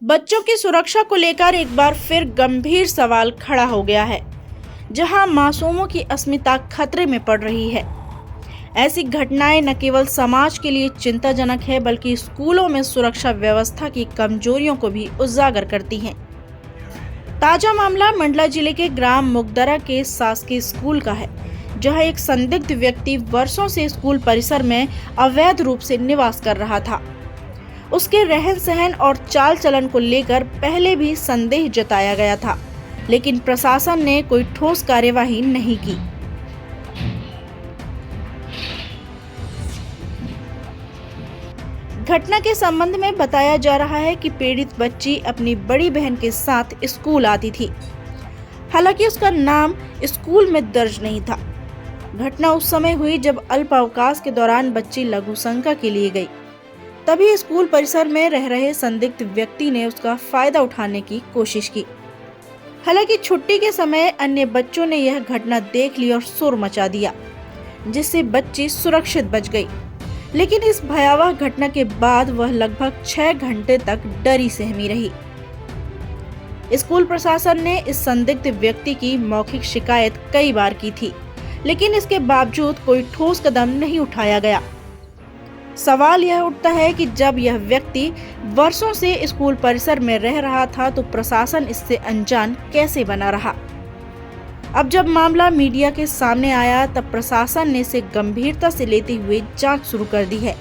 बच्चों की सुरक्षा को लेकर एक बार फिर गंभीर सवाल खड़ा हो गया है, जहां मासूमों की अस्मिता खतरे में पड़ रही है। ऐसी घटनाएं न केवल समाज के लिए चिंताजनक है, बल्कि स्कूलों में सुरक्षा व्यवस्था की कमजोरियों को भी उजागर करती हैं। ताजा मामला मंडला जिले के ग्राम मुगदरा के शासकीय स्कूल का है, जहां एक संदिग्ध व्यक्ति वर्षों से स्कूल परिसर में अवैध रूप से निवास कर रहा था। उसके रहन सहन और चाल चलन को लेकर पहले भी संदेह जताया गया था, लेकिन प्रशासन ने कोई ठोस कार्यवाही नहीं की। घटना के संबंध में बताया जा रहा है कि पीड़ित बच्ची अपनी बड़ी बहन के साथ स्कूल आती थी। हालांकि उसका नाम स्कूल में दर्ज नहीं था। घटना उस समय हुई जब अल्प अवकाश के दौरान बच्ची लघु शंका के लिए गई। तभी स्कूल परिसर में रह रहे संदिग्ध व्यक्ति ने उसका फायदा उठाने की कोशिश की। हालांकि छुट्टी के समय अन्य बच्चों ने यह घटना देख ली और शोर मचा दिया, जिससे बच्ची सुरक्षित बच गई। लेकिन इस भयावह घटना के बाद वह लगभग 6 घंटे तक डरी सहमी रही। स्कूल प्रशासन ने इस संदिग्ध व्यक्ति की मौखिक शिकायत कई बार की थी, लेकिन इसके बावजूद कोई ठोस कदम नहीं उठाया गया। सवाल यह उठता है कि जब यह व्यक्ति वर्षों से स्कूल परिसर में रह रहा था, तो प्रशासन इससे अनजान कैसे बना रहा। अब जब मामला मीडिया के सामने आया, तब प्रशासन ने इसे गंभीरता से लेते हुए जांच शुरू कर दी है।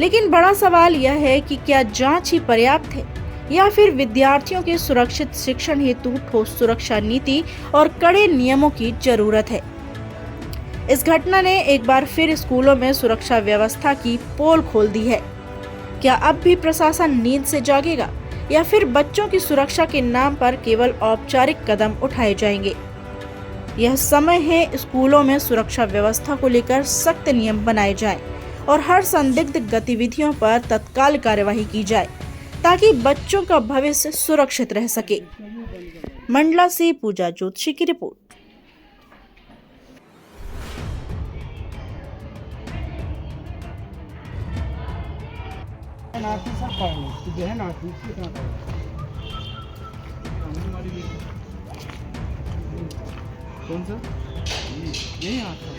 लेकिन बड़ा सवाल यह है कि क्या जांच ही पर्याप्त है, या फिर विद्यार्थियों के सुरक्षित शिक्षण हेतु ठोस सुरक्षा नीति और कड़े नियमों की जरूरत है। इस घटना ने एक बार फिर स्कूलों में सुरक्षा व्यवस्था की पोल खोल दी है। क्या अब भी प्रशासन नींद से जागेगा, या फिर बच्चों की सुरक्षा के नाम पर केवल औपचारिक कदम उठाए जाएंगे? यह समय है स्कूलों में सुरक्षा व्यवस्था को लेकर सख्त नियम बनाए जाएं और हर संदिग्ध गतिविधियों पर तत्काल कार्यवाही की जाए, ताकि बच्चों का भविष्य सुरक्षित रह सके। मंडला से पूजा जोशी की रिपोर्ट। नाती सब पढ़ लो, तू जो है नाती कितना पढ़ कौन सा नहीं आता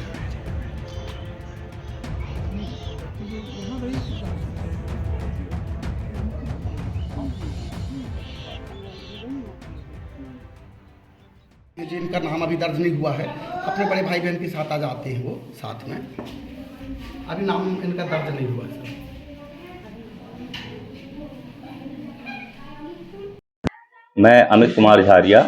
जिनका नाम अभी दर्ज नहीं हुआ है, अपने बड़े भाई बहन के साथ आ जाते हैं वो साथ में। अभी नाम इनका दर्ज नहीं हुआ है सर। मैं अमित कुमार झारिया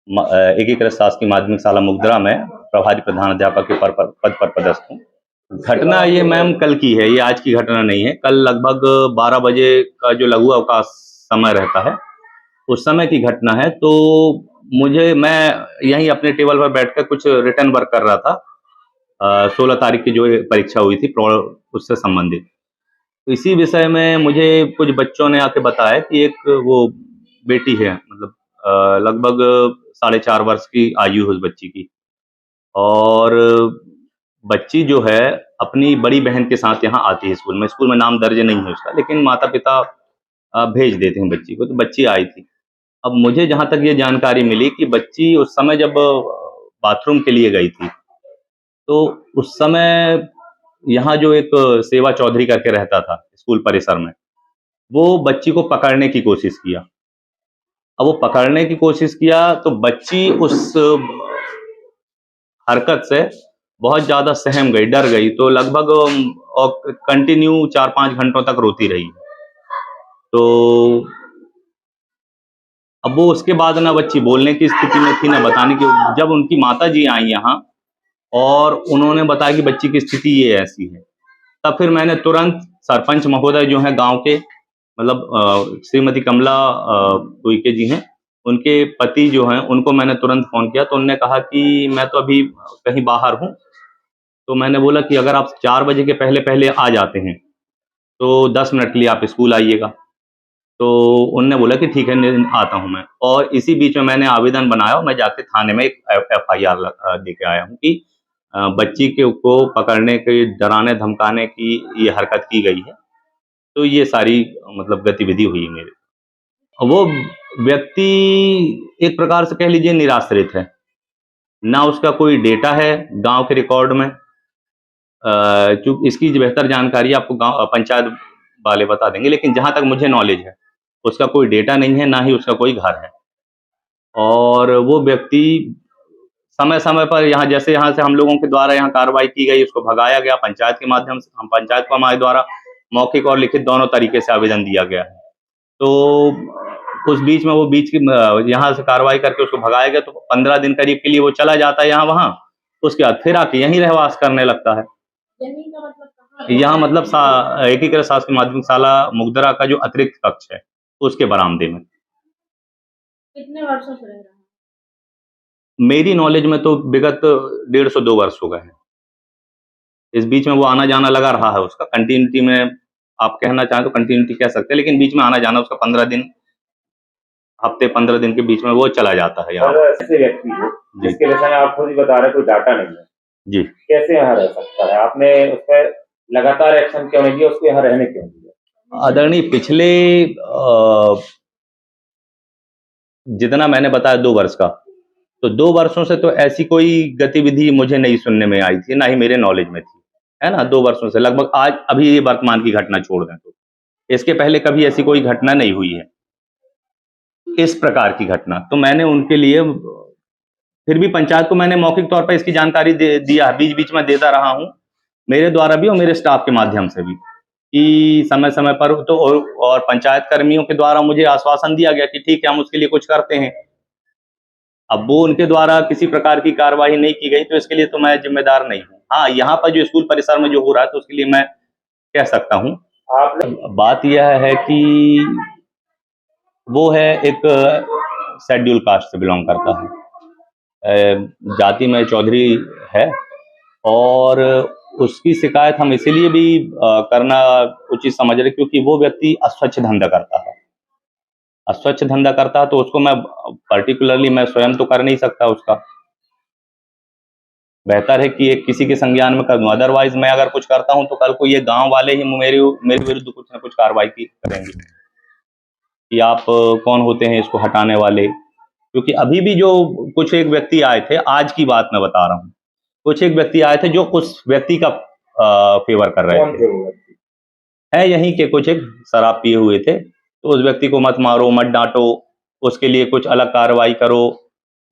एकीकृत शासकीय माध्यमिक शाला मुगदरा में प्रभारी प्रधान अध्यापक के पद पर पदस्थ हूँ। घटना ये मैम कल की है, ये आज की घटना नहीं है। कल लगभग 12 बजे का जो लघु अवकाश समय रहता है, उस समय की घटना है। तो मैं यहीं अपने टेबल पर बैठकर कुछ रिटर्न वर्क कर रहा था। 16 तारीख की जो परीक्षा हुई थी उससे संबंधित। तो इसी विषय में मुझे कुछ बच्चों ने आके बताया कि एक वो बेटी है, मतलब लगभग 4.5 वर्ष की आयु है उस बच्ची की, और बच्ची जो है अपनी बड़ी बहन के साथ यहाँ आती है स्कूल में। स्कूल में नाम दर्ज नहीं है उसका, लेकिन माता पिता भेज देते हैं बच्ची को। तो बच्ची आई थी। अब मुझे जहाँ तक ये जानकारी मिली कि बच्ची उस समय जब बाथरूम के लिए गई थी, तो उस समय यहाँ जो एक सेवा चौधरी करके रहता था स्कूल परिसर में, वो बच्ची को पकड़ने की कोशिश किया। अब वो पकड़ने की कोशिश किया तो बच्ची उस हरकत से बहुत ज्यादा सहम गई, डर गई। तो लगभग कंटिन्यू 4-5 घंटों तक रोती रही। तो अब वो उसके बाद ना बच्ची बोलने की स्थिति में थी, ना बताने की। जब उनकी माता जी आई यहाँ और उन्होंने बताया कि बच्ची की स्थिति ये ऐसी है, तब फिर मैंने तुरंत सरपंच महोदय जो हैं गांव के, मतलब श्रीमती कमला उइके जी हैं, उनके पति जो हैं, उनको मैंने तुरंत फोन किया। तो उन्होंने कहा कि मैं तो अभी कहीं बाहर हूँ। तो मैंने बोला कि अगर आप 4 बजे के पहले पहले आ जाते हैं तो 10 मिनट के लिए आप स्कूल आइएगा। तो उन्होंने बोला कि ठीक है, आता हूँ मैं। और इसी बीच में मैंने आवेदन बनाया और मैं जाके थाने में एक FIR दे के आया हूँ कि बच्ची को पकड़ने के, डराने धमकाने की ये हरकत की गई है। तो ये सारी मतलब गतिविधि हुई मेरे। वो व्यक्ति एक प्रकार से कह लीजिए निराश्रित है, ना उसका कोई डेटा है गांव के रिकॉर्ड में। चूंकि इसकी जो बेहतर जानकारी आपको गांव पंचायत वाले बता देंगे, लेकिन जहां तक मुझे नॉलेज है उसका कोई डेटा नहीं है, ना ही उसका कोई घर है। और वो व्यक्ति समय समय पर यहाँ से हम लोगों के द्वारा यहाँ कार्रवाई की गई, उसको भगाया गया पंचायत के माध्यम से। हम पंचायत को हमारे द्वारा मौखिक और लिखित दोनों तरीके से आवेदन दिया गया है। तो उस बीच में वो यहाँ से कार्रवाई करके उसको भगाया गया, तो 15 दिन करीब के लिए वो चला जाता है यहाँ वहाँ। उसके बाद फिर आके यहीं रहवास करने लगता है। यहाँ मतलब एकीकृत शासकीय माध्यमिक शाला मुगदरा का जो अतिरिक्त कक्ष है उसके बरामदे में। कितने वर्षों से रह रहा है? मेरी नॉलेज में तो विगत 150-2 वर्ष हो गए हैं। इस बीच में वो आना जाना लगा रहा है उसका, कंटिन्यूटी में आप कहना चाहें तो कंटिन्यूटी कह सकते हैं, लेकिन बीच में आना जाना उसका 15 दिन, हफ्ते 15 दिन के बीच में वो चला जाता है यहाँ। ऐसे व्यक्ति को जिसके विषय में आप खुद ही बता रहे कोई डाटा नहीं है जी, कैसे यहाँ रह सकता है? आपने उस पर लगातार एक्शन क्यों नहीं दिया, उसको यहाँ रहने क्यों दिया? आदरणीय, पिछले जितना मैंने बताया 2 वर्ष का, तो 2 वर्षों से तो ऐसी कोई गतिविधि मुझे नहीं सुनने में आई थी, ना ही मेरे नॉलेज में थी, है ना। 2 वर्षों से लगभग, आज अभी ये वर्तमान की घटना छोड़ दें तो इसके पहले कभी ऐसी कोई घटना नहीं हुई है इस प्रकार की घटना। तो मैंने उनके लिए फिर भी पंचायत को मैंने मौखिक तौर पर इसकी जानकारी दिया, बीच बीच में देता रहा हूं, मेरे द्वारा भी और मेरे स्टाफ के माध्यम से भी, कि समय समय पर तो और पंचायत कर्मियों के द्वारा मुझे आश्वासन दिया गया कि ठीक है हम उसके लिए कुछ करते हैं। अब वो उनके द्वारा किसी प्रकार की कार्रवाई नहीं की गई तो इसके लिए तो मैं जिम्मेदार नहीं हूँ। हाँ, यहाँ पर जो स्कूल परिसर में जो हो रहा है तो उसके लिए मैं कह सकता हूँ। बात यह है कि वो है एक शेड्यूल कास्ट से बिलोंग करता है, जाति में चौधरी है, और उसकी शिकायत हम इसीलिए भी करना उचित समझ रहे क्योंकि वो व्यक्ति अस्वच्छ धंधा करता है। अस्वच्छ धंधा करता है तो उसको मैं पर्टिकुलरली मैं स्वयं तो कर नहीं सकता, उसका बेहतर है कि एक किसी के संज्ञान में कर दूं। अदरवाइज मैं अगर कुछ करता हूं तो कल को ये गांव वाले ही मेरे विरुद्ध कुछ ना कुछ कार्रवाई करेंगे कि आप कौन होते हैं इसको हटाने वाले। क्योंकि अभी भी जो कुछ एक व्यक्ति आए थे, आज की बात मैं बता रहा हूँ, कुछ एक व्यक्ति आए थे जो उस व्यक्ति का फेवर कर रहे थे। है यहीं के कुछ एक शराब पिए हुए थे, तो उस व्यक्ति को मत मारो, मत डांटो, उसके लिए कुछ अलग कार्रवाई करो,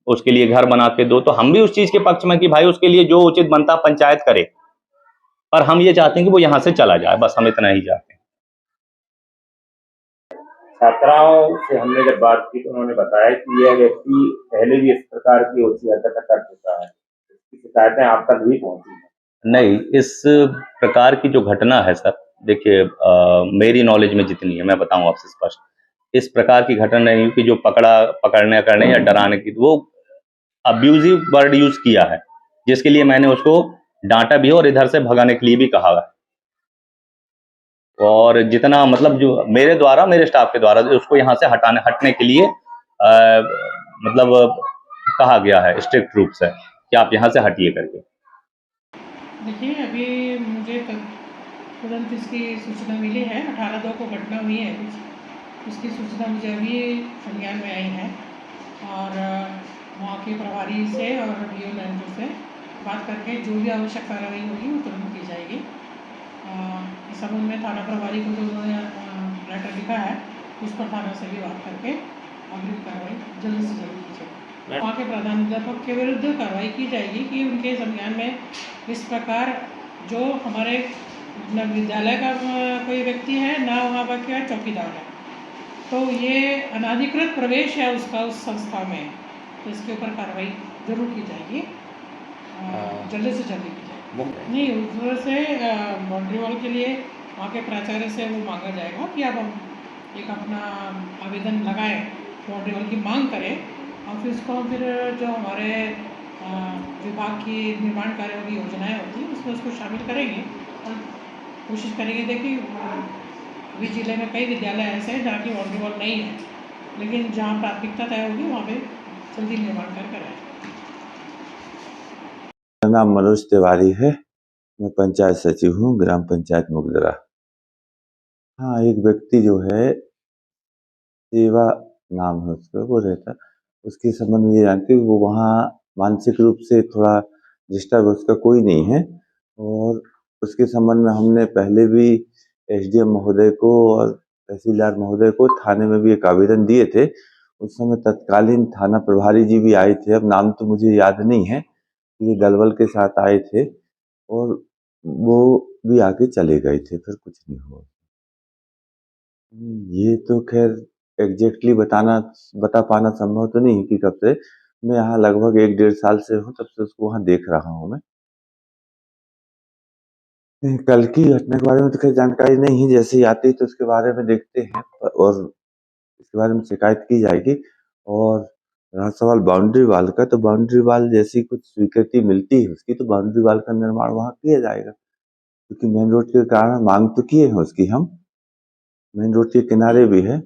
उसके लिए घर बना के दो। तो हम भी उस चीज के पक्ष में कि भाई उसके लिए जो उचित बनता पंचायत करे, पर हम ये चाहते हैं कि वो यहाँ से चला जाए, बस हम इतना ही चाहते हैं। छात्राओं से हमने जब बात की तो उन्होंने बताया कि यह व्यक्ति पहले भी इस प्रकार की ओछी हरकत कर चुका है, इसकी शिकायतें आप तक भी पहुंची हैं? नहीं, इस प्रकार की जो घटना है सर, देखिए मेरी नॉलेज में जितनी है मैं बताऊं आपसे स्पष्ट, इस प्रकार की घटना नहीं कि जो पकड़ने करने या डराने की, वो अब्यूजिव वर्ड यूज किया है जिसके लिए मैंने उसको डांटा भी और इधर से भगाने के लिए भी कहा है। और जितना मतलब जो मेरे द्वारा, मेरे स्टाफ के द्वारा उसको यहाँ से हटने के लिए मतलब कहा गया है स्ट्रिक्ट रूप से कि आप यहाँ से हटिए करके। देखिए, अभी मुझे तुरंत इसकी सूचना मिली है, 18/2 को घटना हुई है कुछ, उसकी सूचना मुझे अभी संज्ञान में आई है और वहाँ के प्रभारी से और डीओ मैनेजर से बात करके जो भी आवश्यक कार्रवाई होगी वो तुरंत की जाएगी। इस संबंध में थाना प्रभारी को जो उन्होंने लेटर लिखा है उस पर थाना से भी बात करके अग्रिम कार्रवाई जल्द से जल्द की जाएगी। वहाँ के प्रधानाध्यापक के विरुद्ध कार्रवाई की जाएगी कि उनके संज्ञान में इस प्रकार जो हमारे न विद्यालय का कोई व्यक्ति है, ना वहाँ पर क्या चौकीदार है, तो ये अनाधिकृत प्रवेश है उसका उस संस्था में, तो इसके ऊपर कार्रवाई जरूर की जाएगी, जल्दी से जल्दी की जाएगी। नहीं, उस तरह से बाउंड्री वॉल के लिए वहाँ के प्राचार्य से वो मांगा जाएगा कि अब हम एक अपना आवेदन लगाएं, बाउंड्री वॉल की मांग करें और फिर उसको फिर जो हमारे विभाग की निर्माण कार्यों की योजनाएं होती हैं उसमें उसको शामिल करेंगे और कोशिश करेंगे। देखिए, अभी जिले में कई विद्यालय ऐसे हैं जहाँ की बाउंड्री वॉल नहीं है, लेकिन जहाँ प्राथमिकता तय होगी वहाँ पे जल्दी निर्माण कर कराएं। मेरा नाम मनोज तिवारी है, मैं पंचायत सचिव हूँ, ग्राम पंचायत मुगदरा। हाँ, एक व्यक्ति जो है सेवा नाम है उसका, वो रहता। उसके संबंध में ये जानती हूँ वो वहाँ मानसिक रूप से थोड़ा डिस्टर्ब, उसका कोई नहीं है। और उसके संबंध में हमने पहले भी एसडीएम महोदय को और तहसीलदार महोदय को थाने में भी एक आवेदन दिए थे। उस समय तत्कालीन थाना प्रभारी जी भी आए थे, अब नाम तो मुझे याद नहीं है। ये दलबल के साथ आए थे और वो भी आके चले गए थे, फिर कुछ नहीं हुआ। ये तो खैर एग्जैक्टली बता पाना संभव तो नहीं कि कब से। मैं यहाँ लगभग 1 डेढ़ साल से हूँ, तब से उसको वहाँ देख रहा हूँ मैं। कल की घटना के बारे में तो खैर जानकारी नहीं है, जैसे ही आती है तो उसके बारे में देखते हैं और इसके बारे में शिकायत की जाएगी। और रहा सवाल बाउंड्री वाल का, तो बाउंड्री वाल जैसी कुछ स्वीकृति मिलती है उसकी, तो बाउंड्री वाल का निर्माण वहाँ किया जाएगा, क्योंकि मेन रोड के कारण मांग तो किए हैं उसकी हम। मेन रोड के किनारे भी है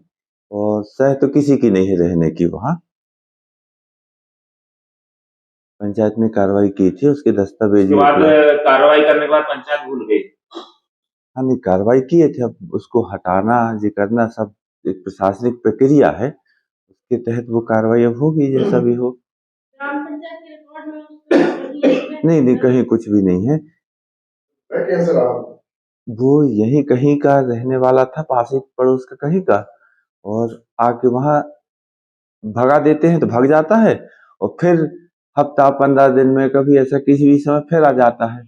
और सह तो किसी की नहीं है रहने की वहाँ। पंचायत ने कार्रवाई की थी, उसके दस्तावेज उसके बाद कार्रवाई करने के बाद पंचायत भूल गई। हाँ नहीं, कार्रवाई किए थे, अब उसको हटाना ये करना सब एक प्रशासनिक प्रक्रिया है, उसके तहत वो कार्रवाई अब होगी जैसा भी हो। नहीं नहीं, कहीं कुछ भी नहीं है। कैसे रहा? वो यहीं कहीं का रहने वाला था, पास ही पड़ोस का कहीं का, और आके वहां भगा देते हैं तो भाग जाता है और फिर हफ्ता 15 दिन में कभी ऐसा किसी भी समय फिर आ जाता है।